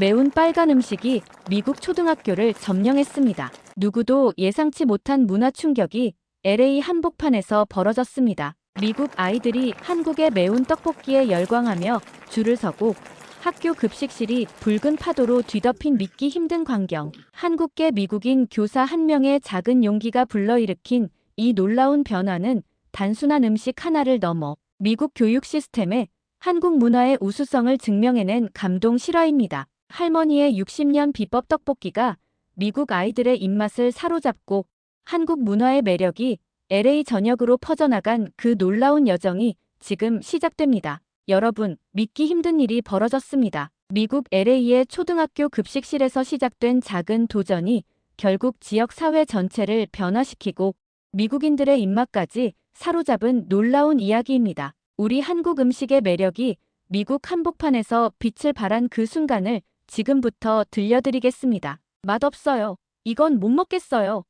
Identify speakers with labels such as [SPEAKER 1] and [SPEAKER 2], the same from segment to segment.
[SPEAKER 1] 매운 빨간 음식이 미국 초등학교를 점령했습니다. 누구도 예상치 못한 문화 충격이 LA 한복판에서 벌어졌습니다. 미국 아이들이 한국의 매운 떡볶이에 열광하며 줄을 서고 학교 급식실이 붉은 파도로 뒤덮인 믿기 힘든 광경. 한국계 미국인 교사 한 명의 작은 용기가 불러일으킨 이 놀라운 변화는 단순한 음식 하나를 넘어 미국 교육 시스템에 한국 문화의 우수성을 증명해낸 감동 실화입니다. 할머니의 60년 비법 떡볶이가 미국 아이들의 입맛을 사로잡고 한국 문화의 매력이 LA 전역으로 퍼져나간 그 놀라운 여정이 지금 시작됩니다. 여러분, 믿기 힘든 일이 벌어졌습니다. 미국 LA의 초등학교 급식실에서 시작된 작은 도전이 결국 지역 사회 전체를 변화시키고 미국인들의 입맛까지 사로잡은 놀라운 이야기입니다. 우리 한국 음식의 매력이 미국 한복판에서 빛을 발한 그 순간을 지금부터 들려드리겠습니다. 맛없어요. 이건 못 먹겠어요.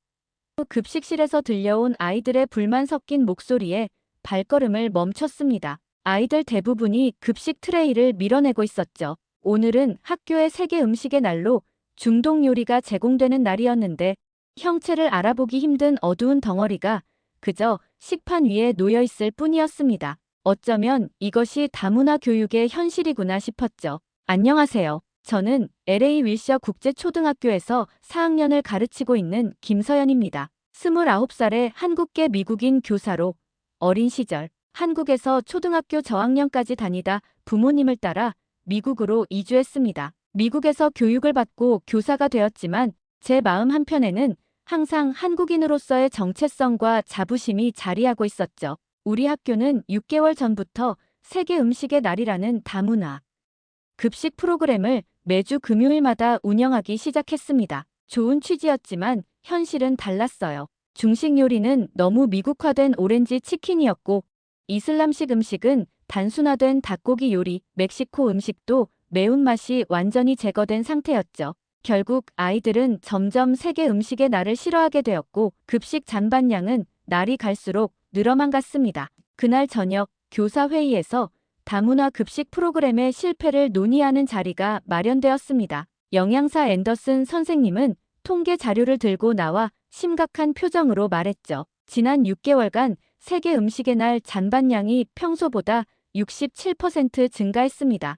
[SPEAKER 1] 급식실에서 들려온 아이들의 불만 섞인 목소리에 발걸음을 멈췄습니다. 아이들 대부분이 급식 트레이를 밀어내고 있었죠. 오늘은 학교의 세계 음식의 날로 중동 요리가 제공되는 날이었는데 형체를 알아보기 힘든 어두운 덩어리가 그저 식판 위에 놓여 있을 뿐이었습니다. 어쩌면 이것이 다문화 교육의 현실이구나 싶었죠. 안녕하세요. 저는 LA 윌셔 국제초등학교에서 4학년을 가르치고 있는 김서연입니다. 29살의 한국계 미국인 교사로 어린 시절 한국에서 초등학교 저학년까지 다니다 부모님을 따라 미국으로 이주했습니다. 미국에서 교육을 받고 교사가 되었지만 제 마음 한편에는 항상 한국인으로서의 정체성과 자부심이 자리하고 있었죠. 우리 학교는 6개월 전부터 세계 음식의 날이라는 다문화 급식 프로그램을 매주 금요일마다 운영하기 시작했습니다. 좋은 취지였지만 현실은 달랐어요. 중식 요리는 너무 미국화된 오렌지 치킨이었고 이슬람식 음식은 단순화된 닭고기 요리, 멕시코 음식도 매운맛이 완전히 제거된 상태였죠. 결국 아이들은 점점 세계 음식의 날을 싫어하게 되었고 급식 잔반량은 날이 갈수록 늘어만 갔습니다. 그날 저녁 교사 회의에서 다문화 급식 프로그램의 실패를 논의하는 자리가 마련되었습니다. 영양사 앤더슨 선생님은 통계 자료를 들고 나와 심각한 표정으로 말했죠. 지난 6개월간 세계 음식의 날 잔반량이 평소보다 67% 증가했습니다.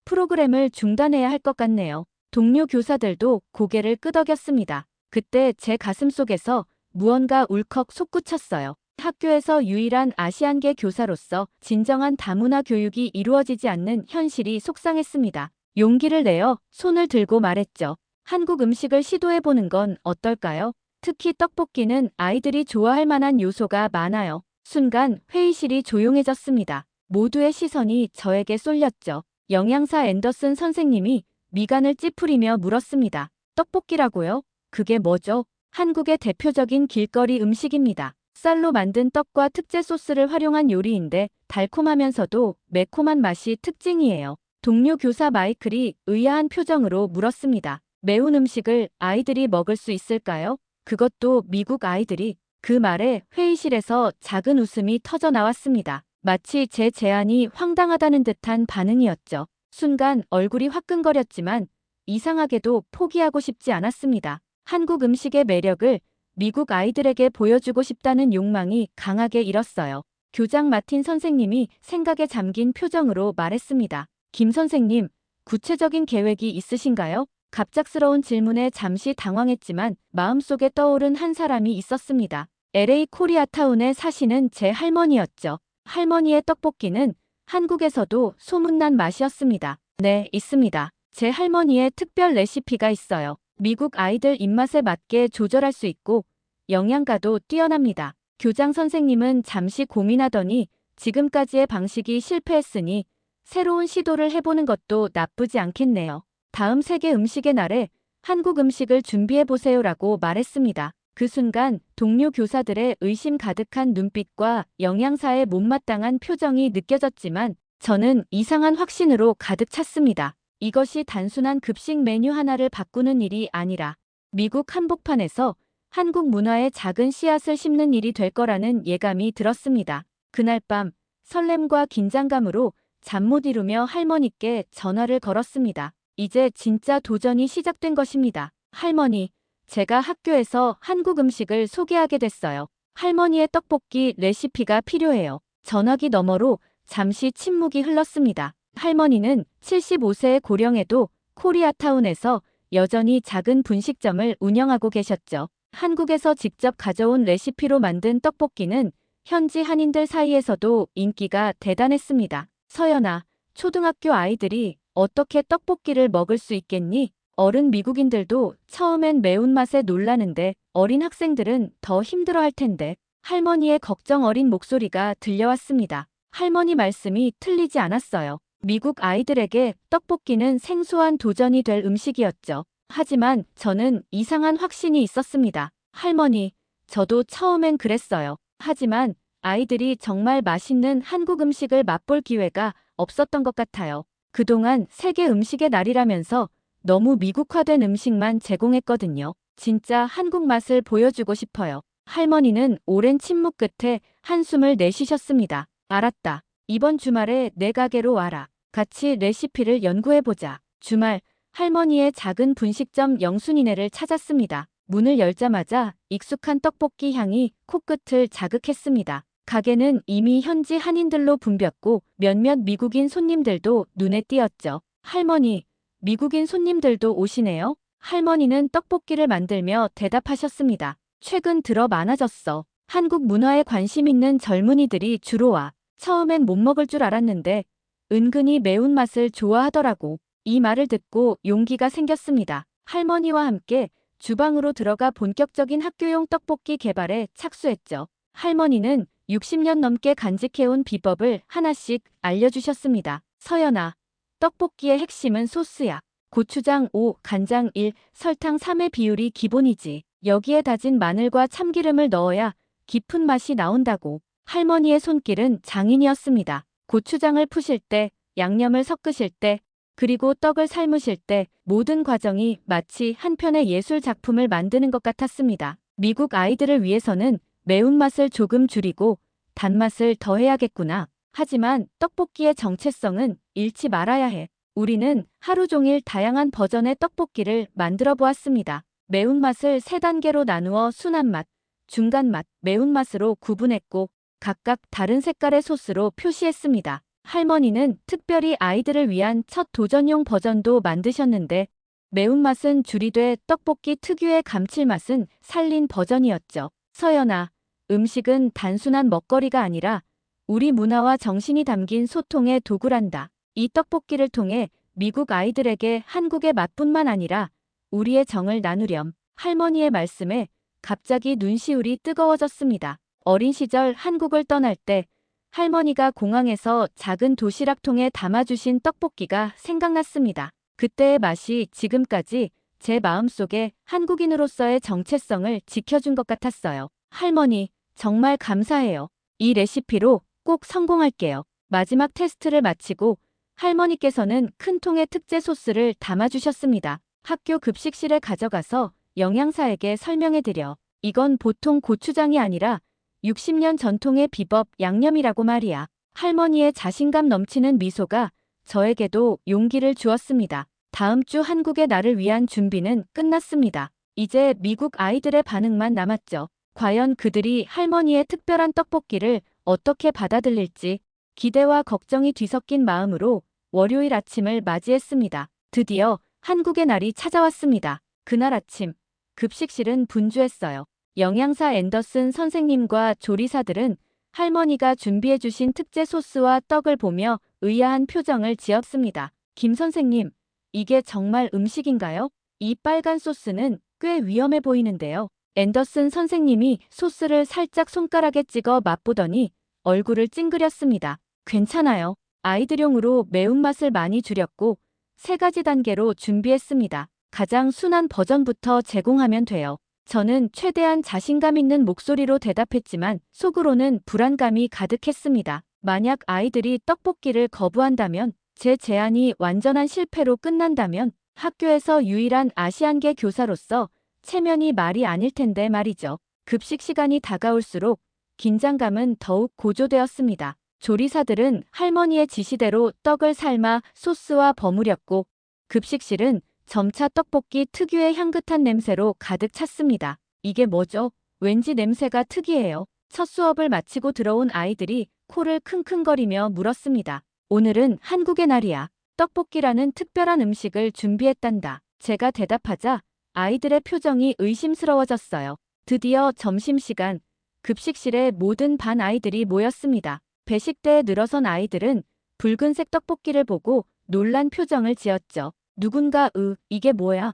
[SPEAKER 1] 프로그램을 중단해야 할 것 같네요. 동료 교사들도 고개를 끄덕였습니다. 그때 제 가슴속에서 무언가 울컥 솟구쳤어요. 학교에서 유일한 아시안계 교사로서 진정한 다문화 교육이 이루어지지 않는 현실이 속상했습니다. 용기를 내어 손을 들고 말했죠. 한국 음식을 시도해보는 건 어떨까요? 특히 떡볶이는 아이들이 좋아할 만한 요소가 많아요. 순간 회의실이 조용해졌습니다. 모두의 시선이 저에게 쏠렸죠. 영양사 앤더슨 선생님이 미간을 찌푸리며 물었습니다. 떡볶이라고요? 그게 뭐죠? 한국의 대표적인 길거리 음식입니다. 쌀로 만든 떡과 특제 소스를 활용한 요리인데 달콤하면서도 매콤한 맛이 특징이에요. 동료 교사 마이클이 의아한 표정으로 물었습니다. 매운 음식을 아이들이 먹을 수 있을까요? 그것도 미국 아이들이. 그 말에 회의실에서 작은 웃음이 터져 나왔습니다. 마치 제 제안이 황당하다는 듯한 반응이었죠. 순간 얼굴이 화끈거렸지만 이상하게도 포기하고 싶지 않았습니다. 한국 음식의 매력을 미국 아이들에게 보여주고 싶다는 욕망이 강하게 일었어요. 교장 마틴 선생님이 생각에 잠긴 표정으로 말했습니다. 김 선생님, 구체적인 계획이 있으신가요? 갑작스러운 질문에 잠시 당황했지만 마음속에 떠오른 한 사람이 있었습니다. LA 코리아타운에 사시는 제 할머니였죠. 할머니의 떡볶이는 한국에서도 소문난 맛이었습니다. 네, 있습니다. 제 할머니의 특별 레시피가 있어요. 미국 아이들 입맛에 맞게 조절할 수 있고 영양가도 뛰어납니다. 교장 선생님은 잠시 고민하더니 지금까지의 방식이 실패했으니 새로운 시도를 해보는 것도 나쁘지 않겠네요. 다음 세계 음식의 날에 한국 음식을 준비해보세요라고 말했습니다. 그 순간 동료 교사들의 의심 가득한 눈빛과 영양사의 못마땅한 표정이 느껴졌지만 저는 이상한 확신으로 가득 찼습니다. 이것이 단순한 급식 메뉴 하나를 바꾸는 일이 아니라 미국 한복판에서 한국 문화의 작은 씨앗을 심는 일이 될 거라는 예감이 들었습니다. 그날 밤 설렘과 긴장감으로 잠 못 이루며 할머니께 전화를 걸었습니다. 이제 진짜 도전이 시작된 것입니다. 할머니, 제가 학교에서 한국 음식을 소개하게 됐어요. 할머니의 떡볶이 레시피가 필요해요. 전화기 너머로 잠시 침묵이 흘렀습니다. 할머니는 75세의 고령에도 코리아타운에서 여전히 작은 분식점을 운영하고 계셨죠. 한국에서 직접 가져온 레시피로 만든 떡볶이는 현지 한인들 사이에서도 인기가 대단했습니다. 서연아, 초등학교 아이들이 어떻게 떡볶이를 먹을 수 있겠니? 어른 미국인들도 처음엔 매운맛에 놀라는데 어린 학생들은 더 힘들어할 텐데. 할머니의 걱정 어린 목소리가 들려왔습니다. 할머니 말씀이 틀리지 않았어요. 미국 아이들에게 떡볶이는 생소한 도전이 될 음식이었죠. 하지만 저는 이상한 확신이 있었습니다. 할머니, 저도 처음엔 그랬어요. 하지만 아이들이 정말 맛있는 한국 음식을 맛볼 기회가 없었던 것 같아요. 그동안 세계 음식의 날이라면서 너무 미국화된 음식만 제공했거든요. 진짜 한국 맛을 보여주고 싶어요. 할머니는 오랜 침묵 끝에 한숨을 내쉬셨습니다. 알았다. 이번 주말에 내 가게로 와라. 같이 레시피를 연구해보자. 주말, 할머니의 작은 분식점 영순이네를 찾았습니다. 문을 열자마자 익숙한 떡볶이 향이 코끝을 자극했습니다. 가게는 이미 현지 한인들로 붐볐고 몇몇 미국인 손님들도 눈에 띄었죠. 할머니, 미국인 손님들도 오시네요? 할머니는 떡볶이를 만들며 대답하셨습니다. 최근 들어 많아졌어. 한국 문화에 관심 있는 젊은이들이 주로 와. 처음엔 못 먹을 줄 알았는데 은근히 매운맛을 좋아하더라고. 이 말을 듣고 용기가 생겼습니다. 할머니와 함께 주방으로 들어가 본격적인 학교용 떡볶이 개발에 착수했죠. 할머니는 60년 넘게 간직해온 비법을 하나씩 알려주셨습니다. 서연아, 떡볶이의 핵심은 소스야. 고추장 5, 간장 1, 설탕 3의 비율이 기본이지. 여기에 다진 마늘과 참기름을 넣어야 깊은 맛이 나온다고. 할머니의 손길은 장인이었습니다. 고추장을 푸실 때, 양념을 섞으실 때, 그리고 떡을 삶으실 때 모든 과정이 마치 한 편의 예술 작품을 만드는 것 같았습니다. 미국 아이들을 위해서는 매운맛을 조금 줄이고 단맛을 더해야겠구나. 하지만 떡볶이의 정체성은 잃지 말아야 해. 우리는 하루 종일 다양한 버전의 떡볶이를 만들어 보았습니다. 매운맛을 3단계로 나누어 순한 맛, 중간 맛, 매운맛으로 구분했고 각각 다른 색깔의 소스로 표시했습니다. 할머니는 특별히 아이들을 위한 첫 도전용 버전도 만드셨는데 매운맛은 줄이되 떡볶이 특유의 감칠맛은 살린 버전이었죠. 서연아, 음식은 단순한 먹거리가 아니라 우리 문화와 정신이 담긴 소통의 도구란다. 이 떡볶이를 통해 미국 아이들에게 한국의 맛뿐만 아니라 우리의 정을 나누렴. 할머니의 말씀에 갑자기 눈시울이 뜨거워졌습니다. 어린 시절 한국을 떠날 때 할머니가 공항에서 작은 도시락통에 담아주신 떡볶이가 생각났습니다. 그때의 맛이 지금까지 제 마음속에 한국인으로서의 정체성을 지켜준 것 같았어요. 할머니, 정말 감사해요. 이 레시피로 꼭 성공할게요. 마지막 테스트를 마치고 할머니께서는 큰 통의 특제 소스를 담아주셨습니다. 학교 급식실에 가져가서 영양사에게 설명해드려. 이건 보통 고추장이 아니라 60년 전통의 비법 양념이라고 말이야. 할머니의 자신감 넘치는 미소가 저에게도 용기를 주었습니다. 다음 주 한국의 나를 위한 준비는 끝났습니다. 이제 미국 아이들의 반응만 남았죠. 과연 그들이 할머니의 특별한 떡볶이를 어떻게 받아들일지 기대와 걱정이 뒤섞인 마음으로 월요일 아침을 맞이했습니다. 드디어 한국의 날이 찾아왔습니다. 그날 아침, 급식실은 분주했어요. 영양사 앤더슨 선생님과 조리사들은 할머니가 준비해주신 특제 소스와 떡을 보며 의아한 표정을 지었습니다. 김 선생님, 이게 정말 음식인가요? 이 빨간 소스는 꽤 위험해 보이는데요. 앤더슨 선생님이 소스를 살짝 손가락에 찍어 맛보더니 얼굴을 찡그렸습니다. 괜찮아요. 아이들용으로 매운맛을 많이 줄였고 3가지 단계로 준비했습니다. 가장 순한 버전부터 제공하면 돼요. 저는 최대한 자신감 있는 목소리로 대답했지만 속으로는 불안감이 가득했습니다. 만약 아이들이 떡볶이를 거부한다면, 제 제안이 완전한 실패로 끝난다면 학교에서 유일한 아시안계 교사로서 체면이 말이 아닐 텐데 말이죠. 급식 시간이 다가올수록 긴장감은 더욱 고조되었습니다. 조리사들은 할머니의 지시대로 떡을 삶아 소스와 버무렸고 급식실은 점차 떡볶이 특유의 향긋한 냄새로 가득 찼습니다. 이게 뭐죠? 왠지 냄새가 특이해요. 첫 수업을 마치고 들어온 아이들이 코를 킁킁거리며 물었습니다. 오늘은 한국의 날이야. 떡볶이라는 특별한 음식을 준비했단다. 제가 대답하자 아이들의 표정이 의심스러워졌어요. 드디어 점심시간, 급식실에 모든 반 아이들이 모였습니다. 배식대에 늘어선 아이들은 붉은색 떡볶이를 보고 놀란 표정을 지었죠. 누군가 이게 뭐야?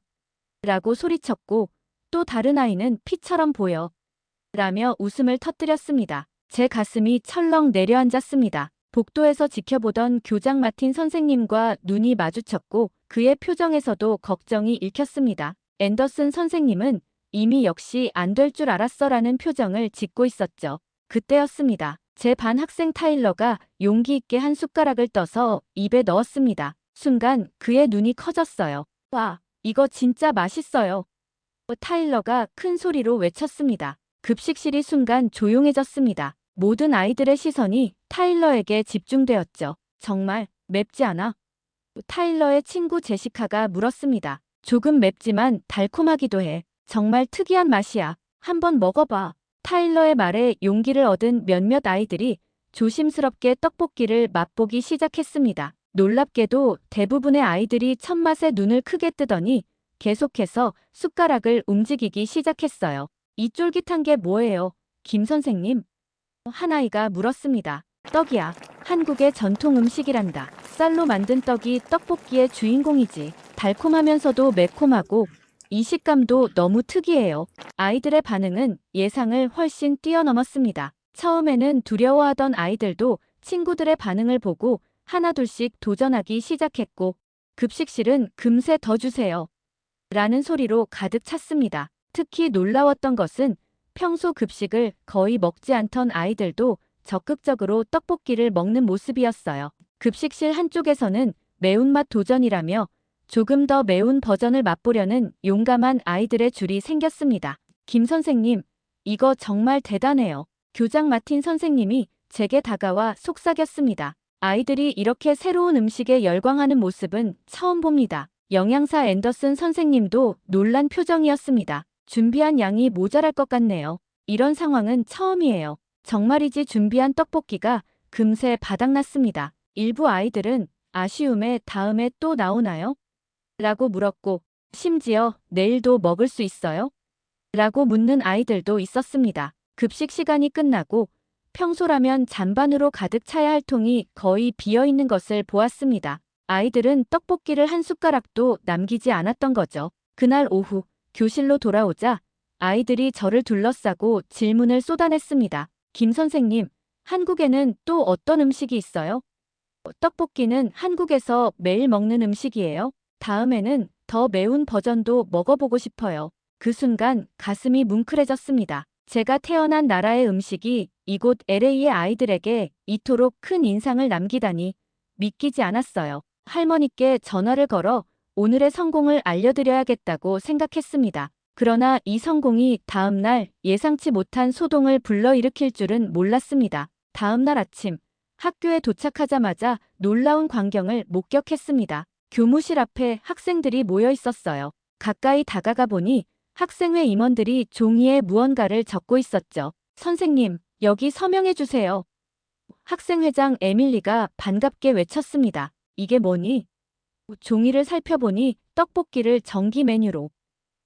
[SPEAKER 1] 라고 소리쳤고 또 다른 아이는 피처럼 보여. 라며 웃음을 터뜨렸습니다. 제 가슴이 철렁 내려앉았습니다. 복도에서 지켜보던 교장 마틴 선생님과 눈이 마주쳤고 그의 표정에서도 걱정이 읽혔습니다. 앤더슨 선생님은 이미 역시 안 될 줄 알았어라는 표정을 짓고 있었죠. 그때였습니다. 제 반 학생 타일러가 용기 있게 한 숟가락을 떠서 입에 넣었습니다. 순간 그의 눈이 커졌어요. 와, 이거 진짜 맛있어요. 타일러가 큰 소리로 외쳤습니다. 급식실이 순간 조용해졌습니다. 모든 아이들의 시선이 타일러에게 집중되었죠. 정말 맵지 않아? 타일러의 친구 제시카가 물었습니다. 조금 맵지만 달콤하기도 해. 정말 특이한 맛이야. 한번 먹어봐. 타일러의 말에 용기를 얻은 몇몇 아이들이 조심스럽게 떡볶이를 맛보기 시작했습니다. 놀랍게도 대부분의 아이들이 첫맛에 눈을 크게 뜨더니 계속해서 숟가락을 움직이기 시작했어요. 이 쫄깃한 게 뭐예요, 김 선생님? 한 아이가 물었습니다. 떡이야. 한국의 전통 음식이란다. 쌀로 만든 떡이 떡볶이의 주인공이지. 달콤하면서도 매콤하고 이 식감도 너무 특이해요. 아이들의 반응은 예상을 훨씬 뛰어넘었습니다. 처음에는 두려워하던 아이들도 친구들의 반응을 보고 하나둘씩 도전하기 시작했고 급식실은 금세 더 주세요. 라는 소리로 가득 찼습니다. 특히 놀라웠던 것은 평소 급식을 거의 먹지 않던 아이들도 적극적으로 떡볶이를 먹는 모습이었어요. 급식실 한쪽에서는 매운맛 도전이라며 조금 더 매운 버전을 맛보려는 용감한 아이들의 줄이 생겼습니다. 김 선생님, 이거 정말 대단해요. 교장 마틴 선생님이 제게 다가와 속삭였습니다. 아이들이 이렇게 새로운 음식에 열광하는 모습은 처음 봅니다. 영양사 앤더슨 선생님도 놀란 표정이었습니다. 준비한 양이 모자랄 것 같네요. 이런 상황은 처음이에요. 정말이지 준비한 떡볶이가 금세 바닥났습니다. 일부 아이들은 아쉬움에 다음에 또 나오나요? 라고 물었고 심지어 내일도 먹을 수 있어요? 라고 묻는 아이들도 있었습니다. 급식 시간이 끝나고 평소라면 잔반으로 가득 차야 할 통이 거의 비어있는 것을 보았습니다. 아이들은 떡볶이를 한 숟가락도 남기지 않았던 거죠. 그날 오후 교실로 돌아오자 아이들이 저를 둘러싸고 질문을 쏟아냈습니다. 김 선생님, 한국에는 또 어떤 음식이 있어요? 떡볶이는 한국에서 매일 먹는 음식이에요. 다음에는 더 매운 버전도 먹어보고 싶어요. 그 순간 가슴이 뭉클해졌습니다. 제가 태어난 나라의 음식이 이곳 LA의 아이들에게 이토록 큰 인상을 남기다니 믿기지 않았어요. 할머니께 전화를 걸어 오늘의 성공을 알려드려야겠다고 생각했습니다. 그러나 이 성공이 다음날 예상치 못한 소동을 불러일으킬 줄은 몰랐습니다. 다음날 아침 학교에 도착하자마자 놀라운 광경을 목격했습니다. 교무실 앞에 학생들이 모여 있었어요. 가까이 다가가 보니 학생회 임원들이 종이에 무언가를 적고 있었죠. 선생님, 여기 서명해 주세요. 학생회장 에밀리가 반갑게 외쳤습니다. 이게 뭐니? 종이를 살펴보니 떡볶이를 정기 메뉴로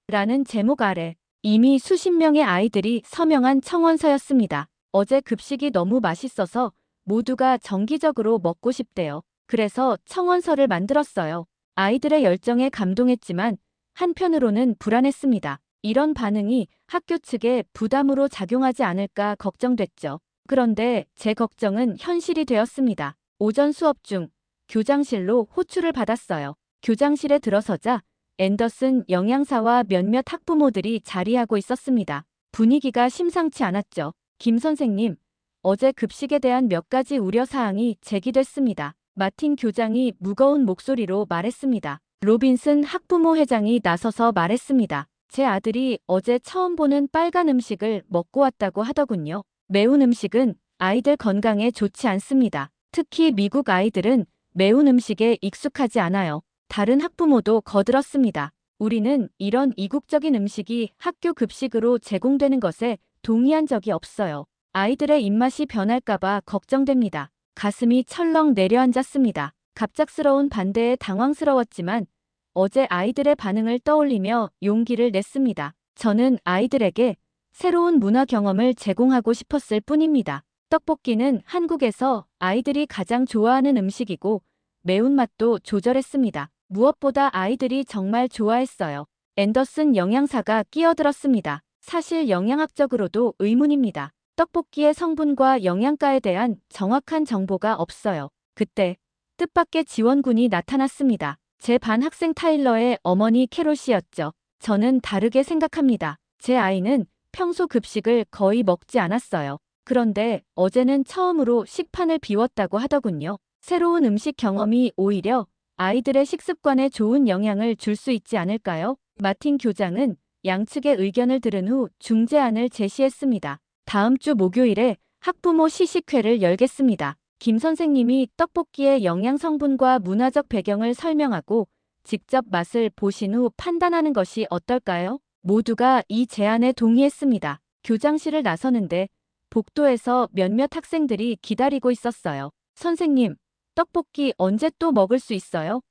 [SPEAKER 1] 라는 제목 아래 이미 수십 명의 아이들이 서명한 청원서였습니다. 어제 급식이 너무 맛있어서 모두가 정기적으로 먹고 싶대요. 그래서 청원서를 만들었어요. 아이들의 열정에 감동했지만 한편으로는 불안했습니다. 이런 반응이 학교 측에 부담으로 작용하지 않을까 걱정됐죠. 그런데 제 걱정은 현실이 되었습니다. 오전 수업 중 교장실로 호출을 받았어요. 교장실에 들어서자 앤더슨 영양사와 몇몇 학부모들이 자리하고 있었습니다. 분위기가 심상치 않았죠. 김 선생님, 어제 급식에 대한 몇 가지 우려사항이 제기됐습니다. 마틴 교장이 무거운 목소리로 말했습니다. 로빈슨 학부모 회장이 나서서 말했습니다. 제 아들이 어제 처음 보는 빨간 음식을 먹고 왔다고 하더군요. 매운 음식은 아이들 건강에 좋지 않습니다. 특히 미국 아이들은 매운 음식에 익숙하지 않아요. 다른 학부모도 거들었습니다. 우리는 이런 이국적인 음식이 학교 급식으로 제공되는 것에 동의한 적이 없어요. 아이들의 입맛이 변할까봐 걱정됩니다. 가슴이 철렁 내려앉았습니다. 갑작스러운 반대에 당황스러웠지만 어제 아이들의 반응을 떠올리며 용기를 냈습니다. 저는 아이들에게 새로운 문화 경험을 제공하고 싶었을 뿐입니다. 떡볶이는 한국에서 아이들이 가장 좋아하는 음식이고 매운맛도 조절했습니다. 무엇보다 아이들이 정말 좋아했어요. 앤더슨 영양사가 끼어들었습니다. 사실 영양학적으로도 의문입니다. 떡볶이의 성분과 영양가에 대한 정확한 정보가 없어요. 그때 뜻밖의 지원군이 나타났습니다. 제 반 학생 타일러의 어머니 캐롤 씨였죠. 저는 다르게 생각합니다. 제 아이는 평소 급식을 거의 먹지 않았어요. 그런데 어제는 처음으로 식판을 비웠다고 하더군요. 새로운 음식 경험이 오히려 아이들의 식습관에 좋은 영향을 줄 수 있지 않을까요? 마틴 교장은 양측의 의견을 들은 후 중재안을 제시했습니다. 다음 주 목요일에 학부모 시식회를 열겠습니다. 김 선생님이 떡볶이의 영양 성분과 문화적 배경을 설명하고 직접 맛을 보신 후 판단하는 것이 어떨까요? 모두가 이 제안에 동의했습니다. 교장실을 나서는데 복도에서 몇몇 학생들이 기다리고 있었어요. 선생님, 떡볶이 언제 또 먹을 수 있어요?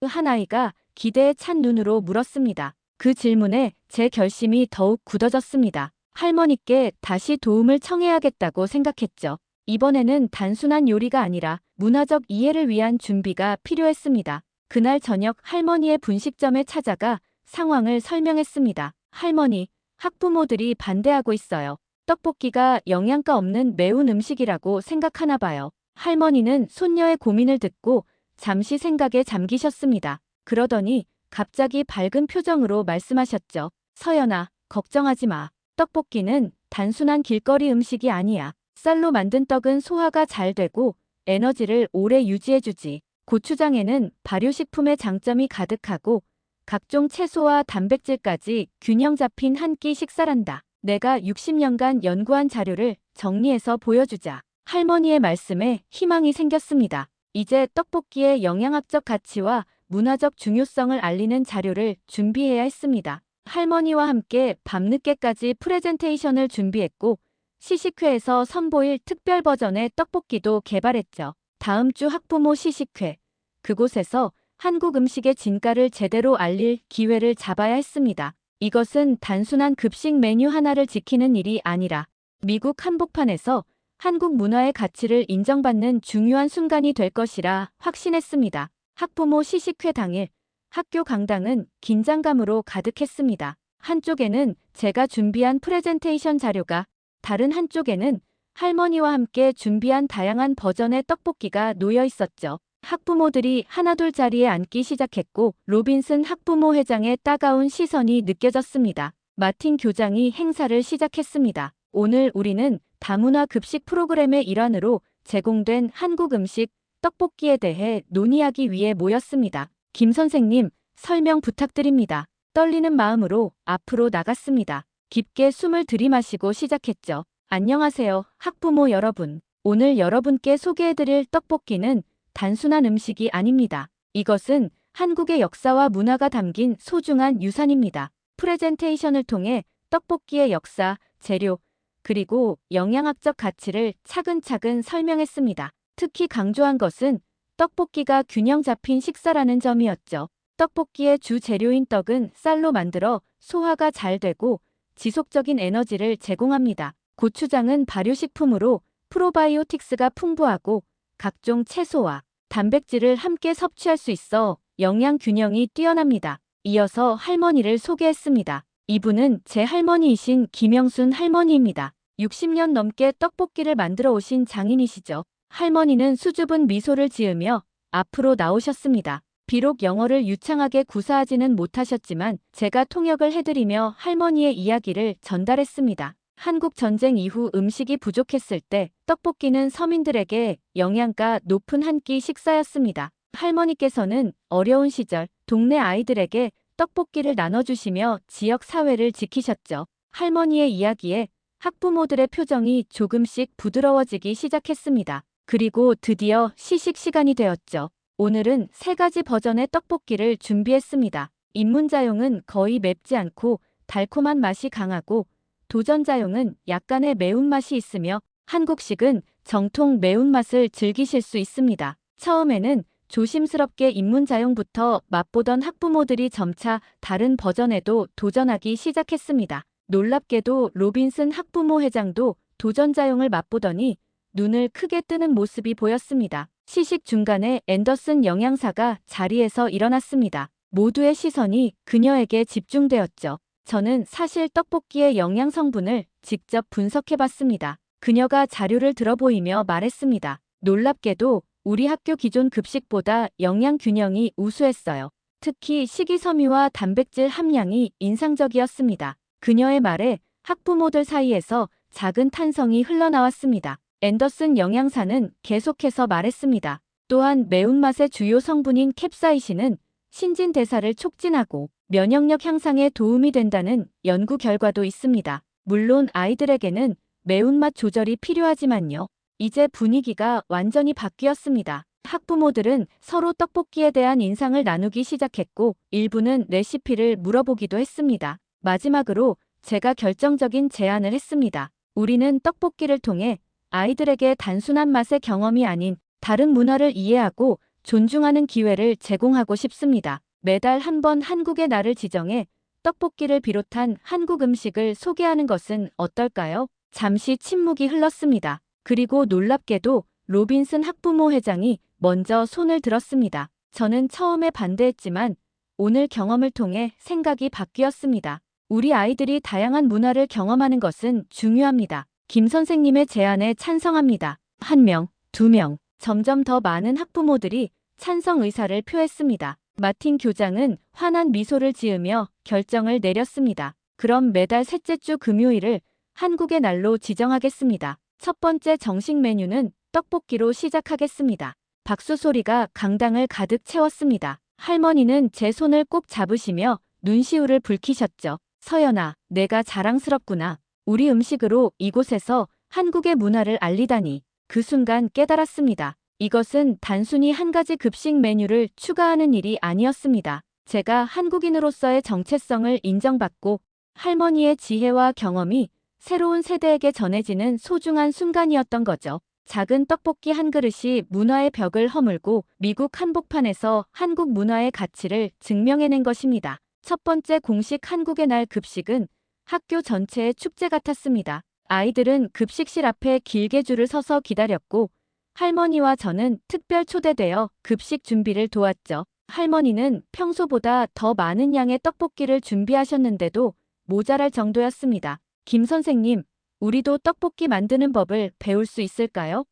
[SPEAKER 1] 한 아이가 기대에 찬 눈으로 물었습니다. 그 질문에 제 결심이 더욱 굳어졌습니다. 할머니께 다시 도움을 청해야겠다고 생각했죠. 이번에는 단순한 요리가 아니라 문화적 이해를 위한 준비가 필요했습니다. 그날 저녁 할머니의 분식점에 찾아가 상황을 설명했습니다. 할머니, 학부모들이 반대하고 있어요. 떡볶이가 영양가 없는 매운 음식이라고 생각하나 봐요. 할머니는 손녀의 고민을 듣고 잠시 생각에 잠기셨습니다. 그러더니 갑자기 밝은 표정으로 말씀하셨죠. 서연아, 걱정하지 마. 떡볶이는 단순한 길거리 음식이 아니야. 쌀로 만든 떡은 소화가 잘 되고 에너지를 오래 유지해주지. 고추장에는 발효식품의 장점이 가득하고 각종 채소와 단백질까지 균형 잡힌 한 끼 식사란다. 내가 60년간 연구한 자료를 정리해서 보여주자. 할머니의 말씀에 희망이 생겼습니다. 이제 떡볶이의 영양학적 가치와 문화적 중요성을 알리는 자료를 준비해야 했습니다. 할머니와 함께 밤늦게까지 프레젠테이션을 준비했고 시식회에서 선보일 특별 버전의 떡볶이도 개발했죠. 다음 주 학부모 시식회. 그곳에서 한국 음식의 진가를 제대로 알릴 기회를 잡아야 했습니다. 이것은 단순한 급식 메뉴 하나를 지키는 일이 아니라 미국 한복판에서 한국 문화의 가치를 인정받는 중요한 순간이 될 것이라 확신했습니다. 학부모 시식회 당일 학교 강당은 긴장감으로 가득했습니다. 한쪽에는 제가 준비한 프레젠테이션 자료가, 다른 한쪽에는 할머니와 함께 준비한 다양한 버전의 떡볶이가 놓여 있었죠. 학부모들이 하나둘 자리에 앉기 시작했고 로빈슨 학부모 회장의 따가운 시선이 느껴졌습니다. 마틴 교장이 행사를 시작했습니다. 오늘 우리는 다문화 급식 프로그램의 일환으로 제공된 한국 음식 떡볶이에 대해 논의하기 위해 모였습니다. 김 선생님, 설명 부탁드립니다. 떨리는 마음으로 앞으로 나갔습니다. 깊게 숨을 들이마시고 시작했죠. 안녕하세요, 학부모 여러분. 오늘 여러분께 소개해드릴 떡볶이는 단순한 음식이 아닙니다. 이것은 한국의 역사와 문화가 담긴 소중한 유산입니다. 프레젠테이션을 통해 떡볶이의 역사, 재료, 그리고 영양학적 가치를 차근차근 설명했습니다. 특히 강조한 것은 떡볶이가 균형 잡힌 식사라는 점이었죠. 떡볶이의 주 재료인 떡은 쌀로 만들어 소화가 잘 되고 지속적인 에너지를 제공합니다. 고추장은 발효식품으로 프로바이오틱스가 풍부하고 각종 채소와 단백질을 함께 섭취할 수 있어 영양 균형이 뛰어납니다. 이어서 할머니를 소개했습니다. 이분은 제 할머니이신 김영순 할머니입니다. 60년 넘게 떡볶이를 만들어 오신 장인이시죠. 할머니는 수줍은 미소를 지으며 앞으로 나오셨습니다. 비록 영어를 유창하게 구사하지는 못하셨지만 제가 통역을 해드리며 할머니의 이야기를 전달했습니다. 한국 전쟁 이후 음식이 부족했을 때 떡볶이는 서민들에게 영양가 높은 한 끼 식사였습니다. 할머니께서는 어려운 시절 동네 아이들에게 떡볶이를 나눠주시며 지역 사회를 지키셨죠. 할머니의 이야기에 학부모들의 표정이 조금씩 부드러워지기 시작했습니다. 그리고 드디어 시식 시간이 되었죠. 오늘은 3가지 버전의 떡볶이를 준비했습니다. 입문자용은 거의 맵지 않고 달콤한 맛이 강하고, 도전자용은 약간의 매운맛이 있으며 한국식은 정통 매운맛을 즐기실 수 있습니다. 처음에는 조심스럽게 입문자용부터 맛보던 학부모들이 점차 다른 버전에도 도전하기 시작했습니다. 놀랍게도 로빈슨 학부모 회장도 도전자용을 맛보더니 눈을 크게 뜨는 모습이 보였습니다. 시식 중간에 앤더슨 영양사가 자리에서 일어났습니다. 모두의 시선이 그녀에게 집중되었죠. 저는 사실 떡볶이의 영양 성분을 직접 분석해봤습니다. 그녀가 자료를 들어보이며 말했습니다. 놀랍게도 우리 학교 기존 급식보다 영양 균형이 우수했어요. 특히 식이섬유와 단백질 함량이 인상적이었습니다. 그녀의 말에 학부모들 사이에서 작은 탄성이 흘러나왔습니다. 앤더슨 영양사는 계속해서 말했습니다. 또한 매운맛의 주요 성분인 캡사이신은 신진대사를 촉진하고 면역력 향상에 도움이 된다는 연구 결과도 있습니다. 물론 아이들에게는 매운맛 조절이 필요하지만요. 이제 분위기가 완전히 바뀌었습니다. 학부모들은 서로 떡볶이에 대한 인상을 나누기 시작했고, 일부는 레시피를 물어보기도 했습니다. 마지막으로 제가 결정적인 제안을 했습니다. 우리는 떡볶이를 통해 아이들에게 단순한 맛의 경험이 아닌 다른 문화를 이해하고 존중하는 기회를 제공하고 싶습니다. 매달 한 번 한국의 날을 지정해 떡볶이를 비롯한 한국 음식을 소개하는 것은 어떨까요? 잠시 침묵이 흘렀습니다. 그리고 놀랍게도 로빈슨 학부모 회장이 먼저 손을 들었습니다. 저는 처음에 반대했지만 오늘 경험을 통해 생각이 바뀌었습니다. 우리 아이들이 다양한 문화를 경험하는 것은 중요합니다. 김 선생님의 제안에 찬성합니다. 1명, 2명, 점점 더 많은 학부모들이 찬성 의사를 표했습니다. 마틴 교장은 환한 미소를 지으며 결정을 내렸습니다. 그럼 매달 셋째 주 금요일을 한국의 날로 지정하겠습니다. 첫 번째 정식 메뉴는 떡볶이로 시작하겠습니다. 박수 소리가 강당을 가득 채웠습니다. 할머니는 제 손을 꼭 잡으시며 눈시울을 붉히셨죠. 서연아, 내가 자랑스럽구나. 우리 음식으로 이곳에서 한국의 문화를 알리다니. 그 순간 깨달았습니다. 이것은 단순히 한 가지 급식 메뉴를 추가하는 일이 아니었습니다. 제가 한국인으로서의 정체성을 인정받고 할머니의 지혜와 경험이 새로운 세대에게 전해지는 소중한 순간이었던 거죠. 작은 떡볶이 한 그릇이 문화의 벽을 허물고 미국 한복판에서 한국 문화의 가치를 증명해낸 것입니다. 첫 번째 공식 한국의 날 급식은 학교 전체의 축제 같았습니다. 아이들은 급식실 앞에 길게 줄을 서서 기다렸고 할머니와 저는 특별 초대되어 급식 준비를 도왔죠. 할머니는 평소보다 더 많은 양의 떡볶이를 준비하셨는데도 모자랄 정도였습니다. 김 선생님, 우리도 떡볶이 만드는 법을 배울 수 있을까요?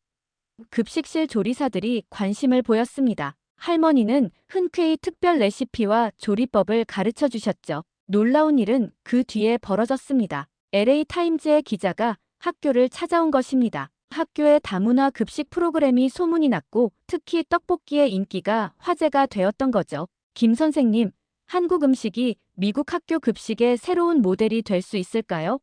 [SPEAKER 1] 급식실 조리사들이 관심을 보였습니다. 할머니는 흔쾌히 특별 레시피와 조리법을 가르쳐 주셨죠. 놀라운 일은 그 뒤에 벌어졌습니다. LA 타임즈의 기자가 학교를 찾아온 것입니다. 학교의 다문화 급식 프로그램이 소문이 났고 특히 떡볶이의 인기가 화제가 되었던 거죠. 김 선생님, 한국 음식이 미국 학교 급식의 새로운 모델이 될 수 있을까요?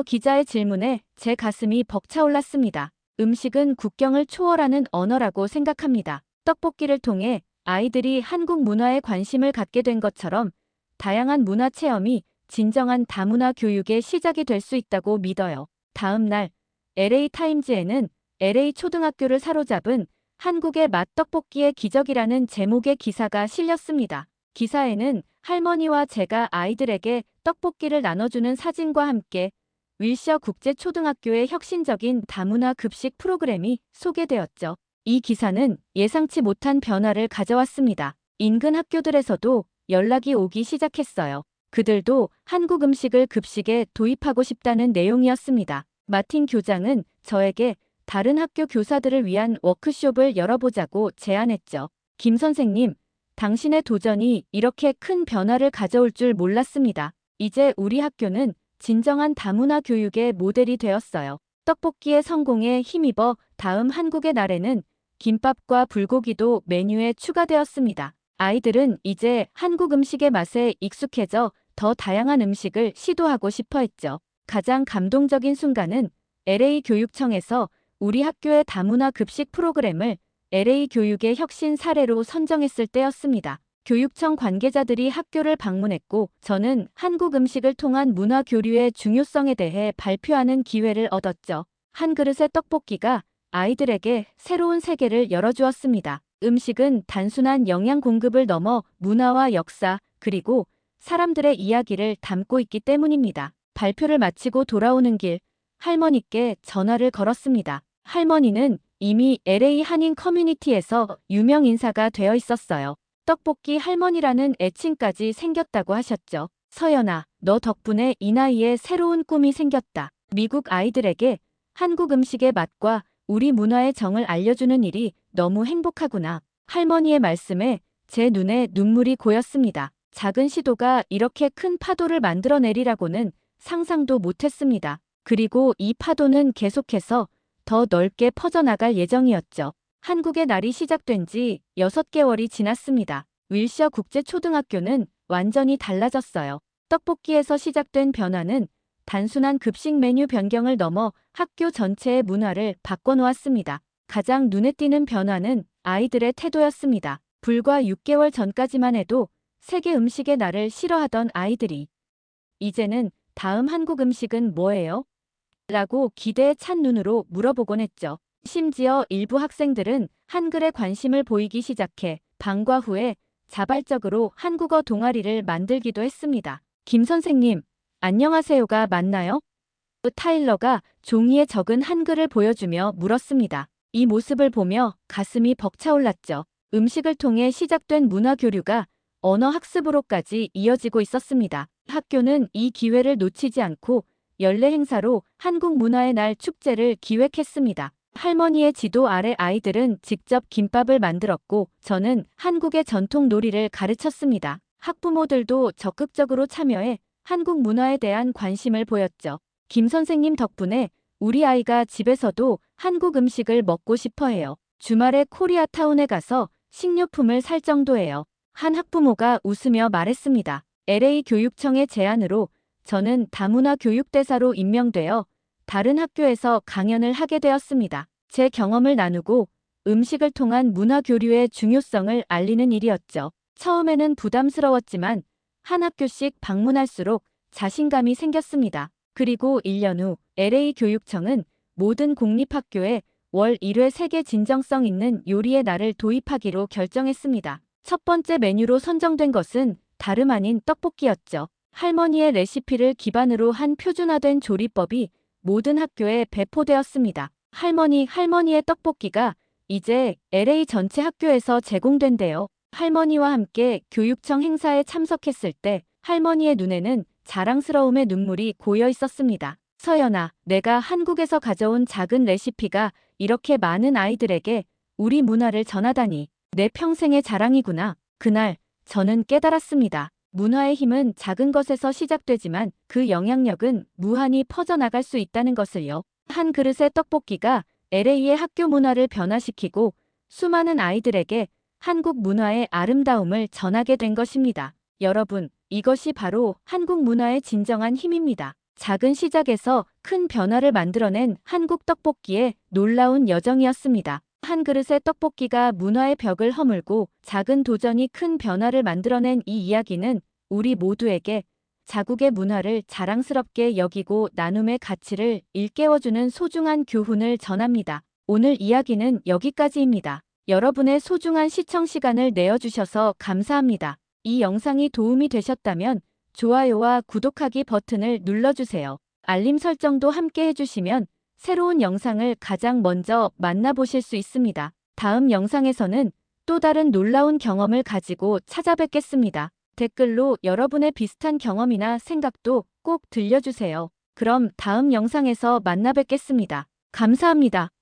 [SPEAKER 1] 기자의 질문에 제 가슴이 벅차올랐습니다. 음식은 국경을 초월하는 언어라고 생각합니다. 떡볶이를 통해 아이들이 한국 문화에 관심을 갖게 된 것처럼 다양한 문화 체험이 진정한 다문화 교육의 시작이 될 수 있다고 믿어요. 다음 날 LA 타임즈에는 LA 초등학교를 사로잡은 한국의 맛떡볶이의 기적이라는 제목의 기사가 실렸습니다. 기사에는 할머니와 제가 아이들에게 떡볶이를 나눠주는 사진과 함께 윌셔 국제초등학교의 혁신적인 다문화 급식 프로그램이 소개되었죠. 이 기사는 예상치 못한 변화를 가져왔습니다. 인근 학교들에서도 연락이 오기 시작했어요. 그들도 한국 음식을 급식에 도입하고 싶다는 내용이었습니다. 마틴 교장은 저에게 다른 학교 교사들을 위한 워크숍을 열어보자고 제안했죠. 김 선생님, 당신의 도전이 이렇게 큰 변화를 가져올 줄 몰랐습니다. 이제 우리 학교는 진정한 다문화 교육의 모델이 되었어요. 떡볶이의 성공에 힘입어 다음 한국의 날에는 김밥과 불고기도 메뉴에 추가되었습니다. 아이들은 이제 한국 음식의 맛에 익숙해져 더 다양한 음식을 시도하고 싶어 했죠. 가장 감동적인 순간은 LA 교육청에서 우리 학교의 다문화 급식 프로그램을 LA 교육의 혁신 사례로 선정했을 때였습니다. 교육청 관계자들이 학교를 방문했고 저는 한국 음식을 통한 문화 교류의 중요성에 대해 발표하는 기회를 얻었죠. 한 그릇의 떡볶이가 아이들에게 새로운 세계를 열어주었습니다. 음식은 단순한 영양 공급을 넘어 문화와 역사, 그리고 사람들의 이야기를 담고 있기 때문입니다. 발표를 마치고 돌아오는 길, 할머니께 전화를 걸었습니다. 할머니는 이미 LA 한인 커뮤니티에서 유명 인사가 되어 있었어요. 떡볶이 할머니라는 애칭까지 생겼다고 하셨죠. 서연아, 너 덕분에 이 나이에 새로운 꿈이 생겼다. 미국 아이들에게 한국 음식의 맛과 우리 문화의 정을 알려주는 일이 너무 행복하구나. 할머니의 말씀에 제 눈에 눈물이 고였습니다. 작은 시도가 이렇게 큰 파도를 만들어내리라고는 상상도 못했습니다. 그리고 이 파도는 계속해서 더 넓게 퍼져나갈 예정이었죠. 한국의 날이 시작된 지 6개월이 지났습니다. 윌셔 국제초등학교는 완전히 달라졌어요. 떡볶이에서 시작된 변화는 단순한 급식 메뉴 변경을 넘어 학교 전체의 문화를 바꿔놓았습니다. 가장 눈에 띄는 변화는 아이들의 태도였습니다. 불과 6개월 전까지만 해도 세계 음식의 날을 싫어하던 아이들이 이제는 다음 한국 음식은 뭐예요? 라고 기대에 찬 눈으로 물어보곤 했죠. 심지어 일부 학생들은 한글에 관심을 보이기 시작해 방과 후에 자발적으로 한국어 동아리를 만들기도 했습니다. 김 선생님, 안녕하세요가 맞나요? 타일러가 종이에 적은 한글을 보여주며 물었습니다. 이 모습을 보며 가슴이 벅차올랐죠. 음식을 통해 시작된 문화 교류가 언어 학습으로까지 이어지고 있었습니다. 학교는 이 기회를 놓치지 않고 연례 행사로 한국 문화의 날 축제를 기획했습니다. 할머니의 지도 아래 아이들은 직접 김밥을 만들었고 저는 한국의 전통 놀이를 가르쳤습니다. 학부모들도 적극적으로 참여해 한국 문화에 대한 관심을 보였죠. 김 선생님 덕분에 우리 아이가 집에서도 한국 음식을 먹고 싶어 해요. 주말에 코리아타운에 가서 식료품을 살 정도예요. 한 학부모가 웃으며 말했습니다. LA 교육청의 제안으로 저는 다문화 교육대사로 임명되어 다른 학교에서 강연을 하게 되었습니다. 제 경험을 나누고 음식을 통한 문화 교류의 중요성을 알리는 일이었죠. 처음에는 부담스러웠지만 한 학교씩 방문할수록 자신감이 생겼습니다. 그리고 1년 후 LA 교육청은 모든 공립학교에 월 1회 세계 진정성 있는 요리의 날을 도입하기로 결정했습니다. 첫 번째 메뉴로 선정된 것은 다름 아닌 떡볶이였죠. 할머니의 레시피를 기반으로 한 표준화된 조리법이 모든 학교에 배포되었습니다. 할머니의 떡볶이가 이제 LA 전체 학교에서 제공된대요. 할머니와 함께 교육청 행사에 참석했을 때 할머니의 눈에는 자랑스러움의 눈물이 고여 있었습니다. 서연아, 내가 한국에서 가져온 작은 레시피가 이렇게 많은 아이들에게 우리 문화를 전하다니 내 평생의 자랑이구나. 그날 저는 깨달았습니다. 문화의 힘은 작은 것에서 시작되지만 그 영향력은 무한히 퍼져나갈 수 있다는 것을요. 한 그릇의 떡볶이가 LA의 학교 문화를 변화시키고 수많은 아이들에게 한국 문화의 아름다움을 전하게 된 것입니다. 여러분, 이것이 바로 한국 문화의 진정한 힘입니다. 작은 시작에서 큰 변화를 만들어낸 한국 떡볶이의 놀라운 여정이었습니다. 한 그릇의 떡볶이가 문화의 벽을 허물고 작은 도전이 큰 변화를 만들어낸 이 이야기는 우리 모두에게 자국의 문화를 자랑스럽게 여기고 나눔의 가치를 일깨워주는 소중한 교훈을 전합니다. 오늘 이야기는 여기까지입니다. 여러분의 소중한 시청 시간을 내어주셔서 감사합니다. 이 영상이 도움이 되셨다면 좋아요와 구독하기 버튼을 눌러주세요. 알림 설정도 함께 해주시면 새로운 영상을 가장 먼저 만나보실 수 있습니다. 다음 영상에서는 또 다른 놀라운 경험을 가지고 찾아뵙겠습니다. 댓글로 여러분의 비슷한 경험이나 생각도 꼭 들려주세요. 그럼 다음 영상에서 만나 뵙겠습니다. 감사합니다.